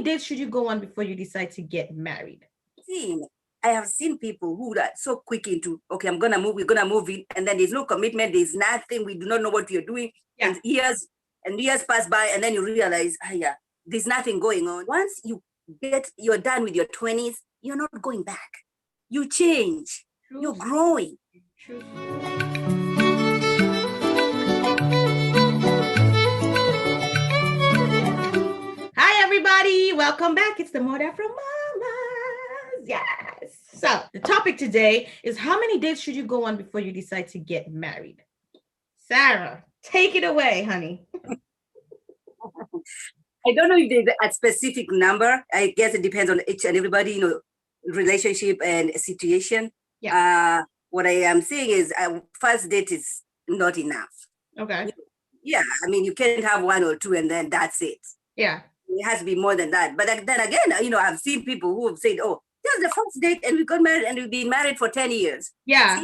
many dates should you go on before you decide to get married? I have seen people who are so quick into, okay, we're gonna move in, and then there's no commitment, there's nothing, we do not know what we are doing, and years pass by, and then you realize, yeah, there's nothing going on. Once you're done with your 20s, you're not going back. You change. True. You're growing. True. Hi, everybody. Welcome back. It's the Moda from Mamas. Yes. So the topic today is how many dates should you go on before you decide to get married? Sarah, take it away, honey. I don't know if there's a specific number. I guess it depends on each and everybody, relationship and situation. Yeah. What I am saying is first date is not enough. Okay. Yeah. I mean, you can't have one or two and then that's it. Yeah. It has to be more than that. But then again, I've seen people who have said, oh, this is the first date and we got married and we've been married for 10 years. Yeah.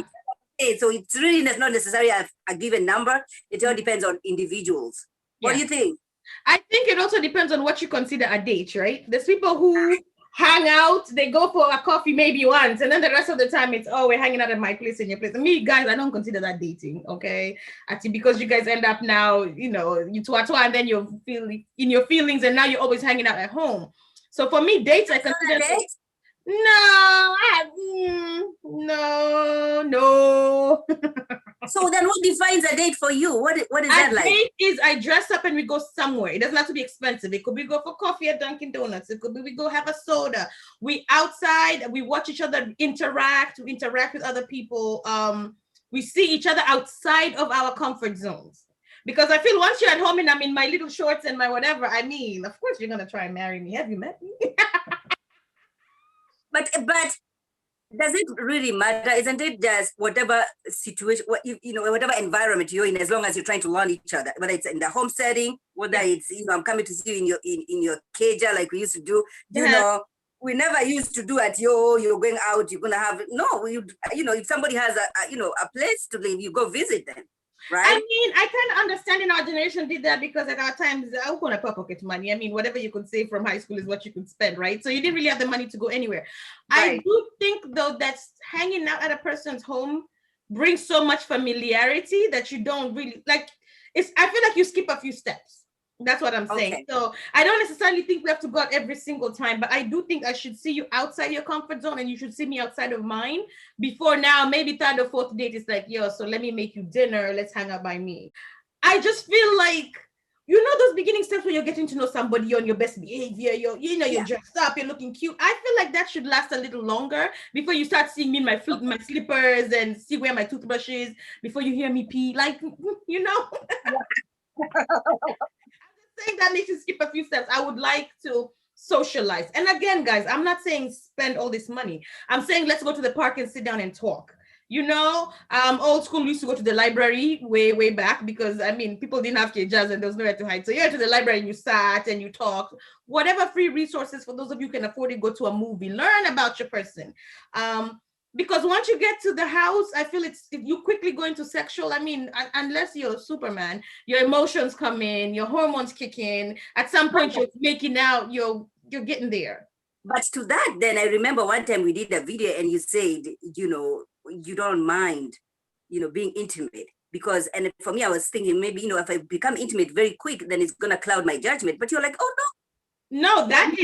So it's really not necessarily a given number. It all depends on individuals. What do you think? I think it also depends on what you consider a date, right? There's people who hang out, they go for a coffee maybe once, and then the rest of the time it's, we're hanging out at my place and your place. And me, guys, I don't consider that dating, okay? Actually, because you guys end up now, you twat and then you feel in your feelings, and now you're always hanging out at home. So for me, dates, I consider no. So then what defines a date for you? What is that like? A date is I dress up and we go somewhere. It doesn't have to be expensive. It could be go for coffee at Dunkin' Donuts. It could be we go have a soda. We outside, we watch each other interact. We interact with other people. We see each other outside of our comfort zones. Because I feel once you're at home and I'm in my little shorts and my whatever, I mean, of course you're going to try and marry me. Have you met me? But does it really matter? Isn't it just whatever situation, whatever environment you're in, as long as you're trying to learn each other, whether it's in the home setting, whether it's, I'm coming to see you in your keja like we used to do, we never used to do at you're going out, you're going to have, if somebody has a place to live, you go visit them. Right. I mean, I kind of understand in our generation did that because at our times, I'm going to pocket money. I mean, whatever you could save from high school is what you could spend, right? So you didn't really have the money to go anywhere. Right. I do think, though, that hanging out at a person's home brings so much familiarity that you don't really, I feel like you skip a few steps. That's what I'm saying. Okay. So I don't necessarily think we have to go out every single time, but I do think I should see you outside your comfort zone and you should see me outside of mine before now, maybe third or fourth date is like, so let me make you dinner. Let's hang out by me. I just feel like, those beginning steps when you're getting to know somebody, you're on your best behavior, you're dressed up, you're looking cute. I feel like that should last a little longer before you start seeing me in my slippers and see where my toothbrush is, before you hear me pee, saying that makes you skip a few steps. I would like to socialize. And again, guys, I'm not saying spend all this money. I'm saying let's go to the park and sit down and talk. Old school used to go to the library way back because, I mean, people didn't have kejas and there was nowhere to hide. So you went to the library and you sat and you talked. Whatever free resources for those of you who can afford it, go to a movie, learn about your person. Because once you get to the house, I feel if you quickly go into sexual, I mean, unless you're Superman, your emotions come in, your hormones kick in. At some point, you're making out, you're getting there. But to that, then I remember one time we did a video and you said, you don't mind, being intimate. Because, and for me, I was thinking maybe, if I become intimate very quick, then it's going to cloud my judgment. But you're like, oh, no. No, that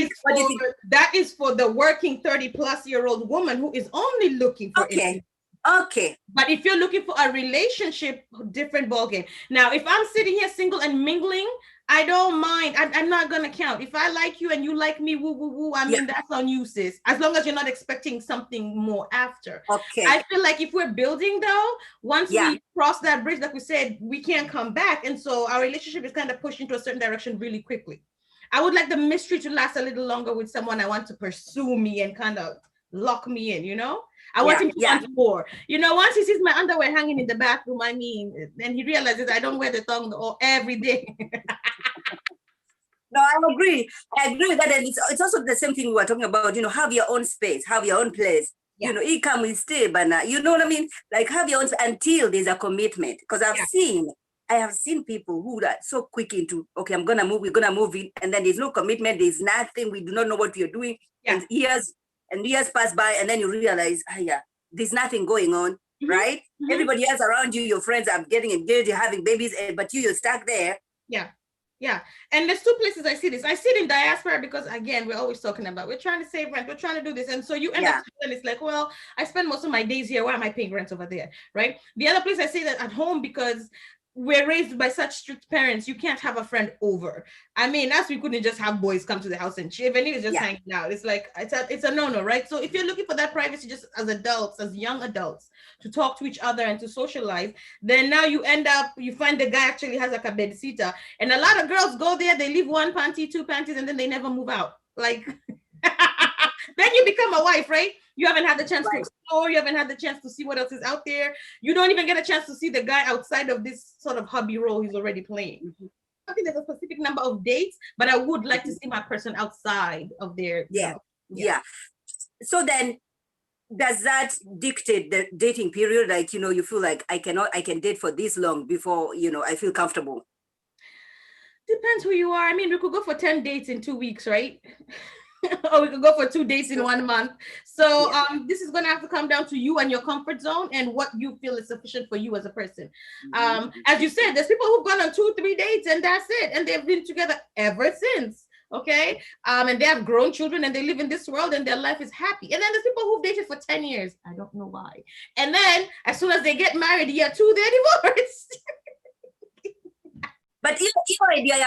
is for the working 30-plus-year-old woman who is only looking for it. Okay. But if you're looking for a relationship, different ballgame. Now, if I'm sitting here single and mingling, I don't mind. I'm not gonna count. If I like you and you like me, woo woo woo. I mean, that's on you, sis. As long as you're not expecting something more after. Okay. I feel like if we're building though, once we cross that bridge, like we said, we can't come back, and so our relationship is kind of pushed into a certain direction really quickly. I would like the mystery to last a little longer with someone I want to pursue me and kind of lock me in, I want him to want more. Once he sees my underwear hanging in the bathroom, I mean, then he realizes I don't wear the thong every day. No, I agree with that. And it's also the same thing we were talking about, have your own space, have your own place. Yeah. You come, we stay, but you know what I mean? Like have your own until there's a commitment. Because I've seen I have seen people who are so quick into, okay, I'm gonna move, we're gonna move in, and then there's no commitment, there's nothing, we do not know what we are doing, Yeah. and years pass by, and then you realize, yeah, there's nothing going on, right? Everybody else around you, your friends are getting engaged, you're having babies, but you're stuck there. Yeah. Yeah. And there's two places I see this. I see it in diaspora because, again, we're always talking about, we're trying to save rent, we're trying to do this. And so you end up, and it's like, well, I spend most of my days here. Why am I paying rent over there? Right. The other place I say that at home, because we're raised by such strict parents, you can't have a friend over. I mean, as we couldn't just have boys come to the house and chill, even if it's just hanging out. It's like, it's a no-no, right? So if you're looking for that privacy just as adults, as young adults, to talk to each other and to socialize, then now you end up, you find the guy actually has like a bed sitter. And a lot of girls go there, they leave one panty, two panties, and then they never move out. Like, then you become a wife, right? You haven't had the chance to explore. You haven't had the chance to see what else is out there. You don't even get a chance to see the guy outside of this sort of hobby role he's already playing. I think there's a specific number of dates, but I would like to see my person outside of their. Yeah. So then, does that dictate the dating period? Like, you feel like I can date for this long before, I feel comfortable. Depends who you are. I mean, we could go for 10 dates in 2 weeks, right? Or we could go for 2 dates in 1 month. So this is going to have to come down to you and your comfort zone and what you feel is sufficient for you as a person. As you said, there's people who've gone on 2-3 dates and that's it. And they've been together ever since. Okay. And they have grown children and they live in this world and their life is happy. And then there's people who've dated for 10 years. I don't know why. And then as soon as they get married, year 2, they're divorced. But your idea,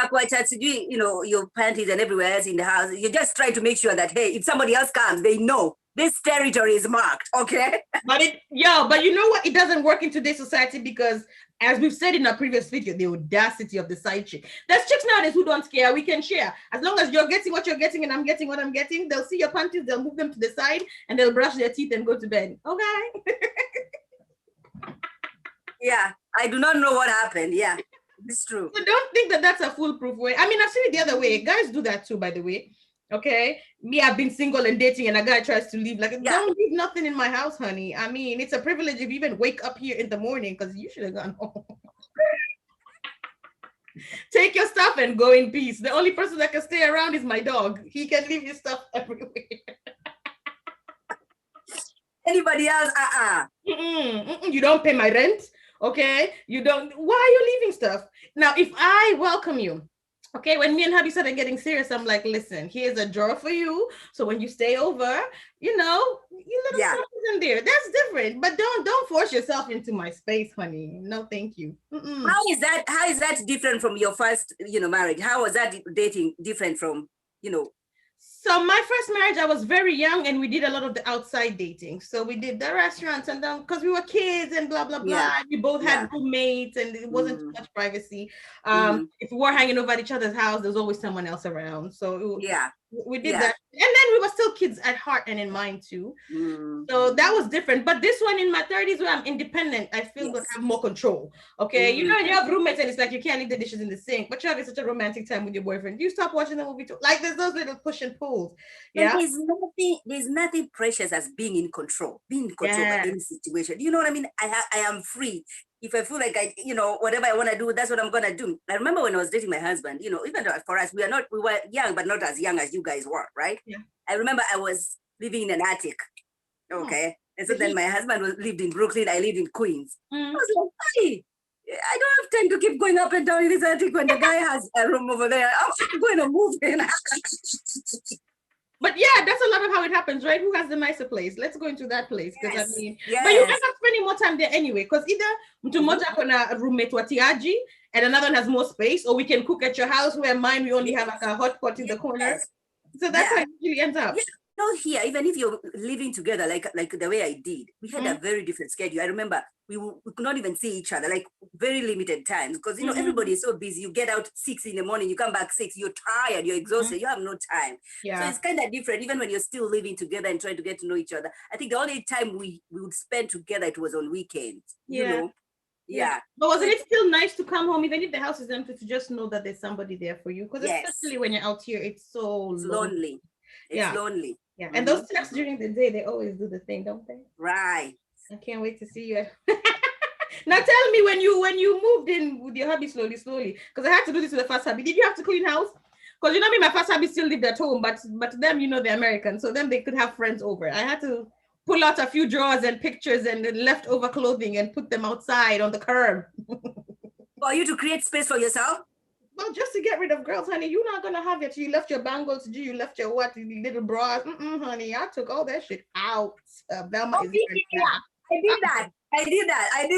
your panties and everywhere else in the house, you just try to make sure that, hey, if somebody else comes, they know this territory is marked, okay? But you know what? It doesn't work in today's society because, as we've said in our previous video, the audacity of the side chick. There's chicks nowadays who don't care. We can share. As long as you're getting what you're getting and I'm getting what I'm getting, they'll see your panties, they'll move them to the side, and they'll brush their teeth and go to bed. Okay? Yeah, I do not know what happened. Yeah. It's true. So don't think that that's a foolproof way. I mean, I've seen it the other way. Guys do that too, by the way. Okay. Me, I've been single and dating and a guy tries to leave. Like, don't leave nothing in my house, honey. I mean, it's a privilege if you even wake up here in the morning because you should have gone home. Take your stuff and go in peace. The only person that can stay around is my dog. He can leave your stuff everywhere. Anybody else? You don't pay my rent. Okay, you don't. Why are you leaving stuff? Now, if I welcome you, okay, when me and hubby started getting serious, I'm like, listen, here's a drawer for you. So when you stay over, you little stuff is in there. That's different. But don't force yourself into my space, honey. No, thank you. How is that different from your first, marriage? How was that dating different from, So my first marriage, I was very young and we did a lot of the outside dating. So we did the restaurants and then because we were kids and blah, blah, blah. Yeah. We both had roommates and it wasn't too much privacy. If we were hanging over at each other's house, there was always someone else around. So we did that. And then we were still kids at heart and in mind too. So that was different. But this one in my 30s where I'm independent, I feel like I have more control. Okay. You have roommates and it's like you can't leave the dishes in the sink, but you're having such a romantic time with your boyfriend. You stop watching the movie too. Like there's those little push and pulls. Yeah. There's nothing precious as being in control of any situation. You know what I mean? I am free. If I feel like whatever I want to do, that's what I'm gonna do. I remember when I was dating my husband, even for us, we were young, but not as young as you guys were, right? Yeah. I remember I was living in an attic. Okay. And so then my husband lived in Brooklyn, I lived in Queens. I was like, hey, I don't have time to keep going up and down in this attic when the guy has a room over there. I'm going to move in. But yeah, that's a lot of how it happens, right? Who has the nicer place? Let's go into that place. Because but you end up spending more time there anyway. Because either mtu moja kona roommate watiaji and another one has more space, or we can cook at your house where mine we only have like a hot pot in the corner. So that's how it usually ends up. Here, even if you're living together, like the way I did, we had a very different schedule. I remember we could not even see each other, like very limited times, because everybody is so busy. You get out 6 in the morning, you come back 6, you're tired, you're exhausted, you have no time. So it's kind of different, even when you're still living together and trying to get to know each other. I think the only time we would spend together, it was on weekends. Yeah. But wasn't it still nice to come home, even if the house is empty, to just know that there's somebody there for you? Because especially when you're out here, it's so lonely. It's lonely. Yeah, and those texts during the day, they always do the thing, don't they? Right. I can't wait to see you. Now tell me when you moved in with your hubby slowly, because I had to do this with the first hubby. Did you have to clean house? Because you know me, my first hubby still lived at home, but them, you know, they're American, so then they could have friends over. I had to pull out a few drawers and pictures and the leftover clothing and put them outside on the curb. For you to create space for yourself? Well, just to get rid of girls, honey. You're not gonna have it. You left your bangles, you left your what, little bras. Honey, I took all that shit out. Velma is I did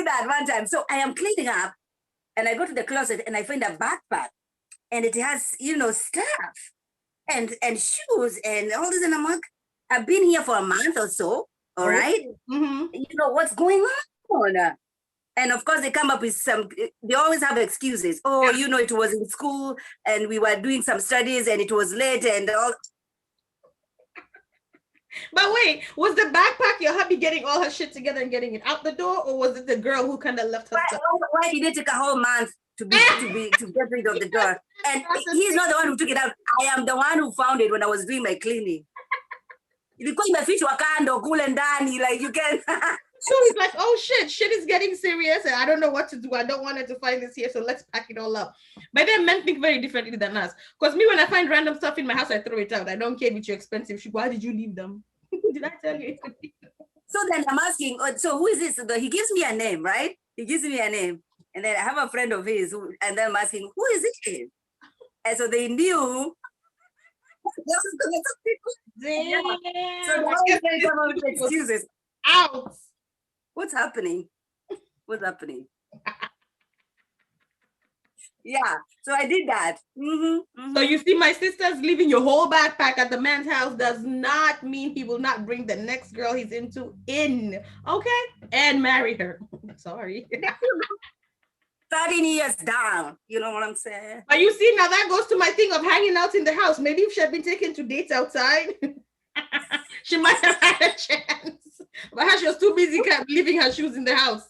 that one time. So I am cleaning up and I go to the closet and I find a backpack and it has, you know, stuff and shoes and all this. And I'm like, I've been here for a month or so. All right. Mm-hmm. You know, what's going on? And of course, they come up with they always have excuses. Oh, you know, it was in school and we were doing some studies and it was late and all. But wait, was the backpack your hubby getting all her shit together and getting it out the door? Or was it the girl who kind of left her stuff? Why did it take a whole month to get rid of the door? And he's not the one who took it out. I am the one who found it when I was doing my cleaning. Ilikuwa imefichwa kando kule ndani, like you can. So he's like, oh shit is getting serious and I don't know what to do. I don't want her to find this here, so let's pack it all up. But then men think very differently than us. Because me, when I find random stuff in my house, I throw it out. I don't care if it's expensive. Why did you leave them? Did I tell you? So then I'm asking, so who is this? He gives me a name, right? He gives me a name. And then I have a friend of his, and then I'm asking, who is it? And so they knew. Damn. So they come up with excuses. Out. What's happening? Yeah, so I did that. So you see, my sister's leaving your whole backpack at the man's house does not mean he will not bring the next girl he's into in, okay? And marry her. Sorry. 13 years down, you know what I'm saying? But you see, now that goes to my thing of hanging out in the house. Maybe if she had been taken to dates outside, she might have had a chance. But she was too busy leaving her shoes in the house.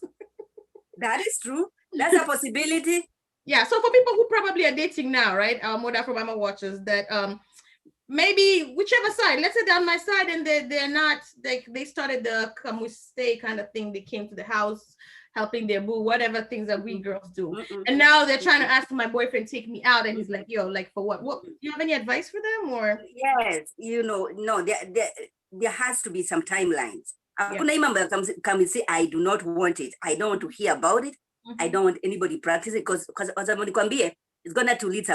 That is true. That's a possibility. Yeah, so for people who probably are dating now, right? Our Mother from Mama watchers that maybe whichever side, let's say they're on my side and they're not, they started the come we stay kind of thing. They came to the house, helping their boo, whatever things that we girls do. And now they're trying to ask my boyfriend take me out and he's like, yo, like for what? Do you have any advice for them or? Yes, you know, no, there has to be some timelines. Hakuna imamba come and say, I do not want it. I don't want to hear about it. I don't want anybody practicing because it's gonna to lead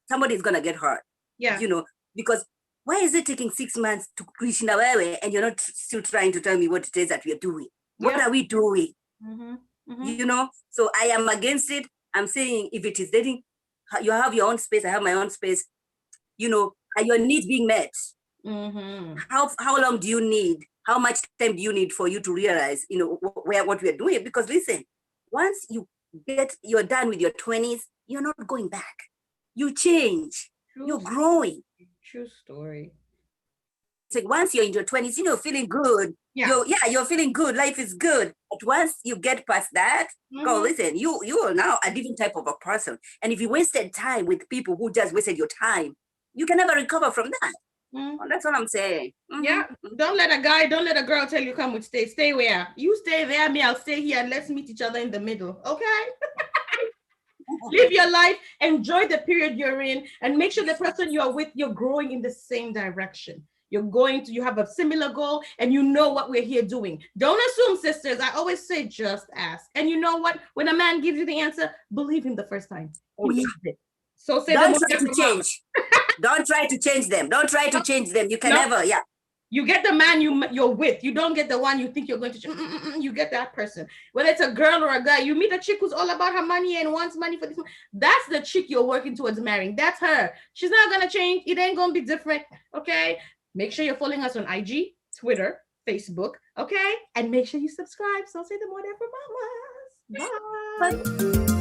somebody is gonna get hurt. Yeah. You know, because why is it taking 6 months to Krishna Wewe and you're not still trying to tell me what it is that we are doing? What are we doing? You know, so I am against it. I'm saying if it is dating, you have your own space, I have my own space. You know, are your needs being met? How long do you need? How much time do you need for you to realize, you know, what we are doing? Because listen, once you're done with your 20s, you're not going back. You change. You're growing. True story. It's like once you're in your 20s, you know, feeling good. You're feeling good. Life is good. But once you get past that, go listen, you are now a different type of a person. And if you wasted time with people who just wasted your time, you can never recover from that. That's what I'm saying. Yeah. Don't let a girl tell you come with stay where. You stay there, me, I'll stay here and let's meet each other in the middle. Okay. Live your life, enjoy the period you're in, and make sure the person you're with, you're growing in the same direction. You have a similar goal and you know what we're here doing. Don't assume, sisters. I always say just ask. And you know what? When a man gives you the answer, believe him the first time. So say don't try to change. Don't try to change them. Don't try to change them. You can never, You get the man you're with. You don't get the one you think you're going to. You get that person. Whether it's a girl or a guy, you meet a chick who's all about her money and wants money for this. That's the chick you're working towards marrying. That's her. She's not going to change. It ain't going to be different. Okay? Make sure you're following us on IG, Twitter, Facebook. Okay? And make sure you subscribe. So say the more for mamas. Bye.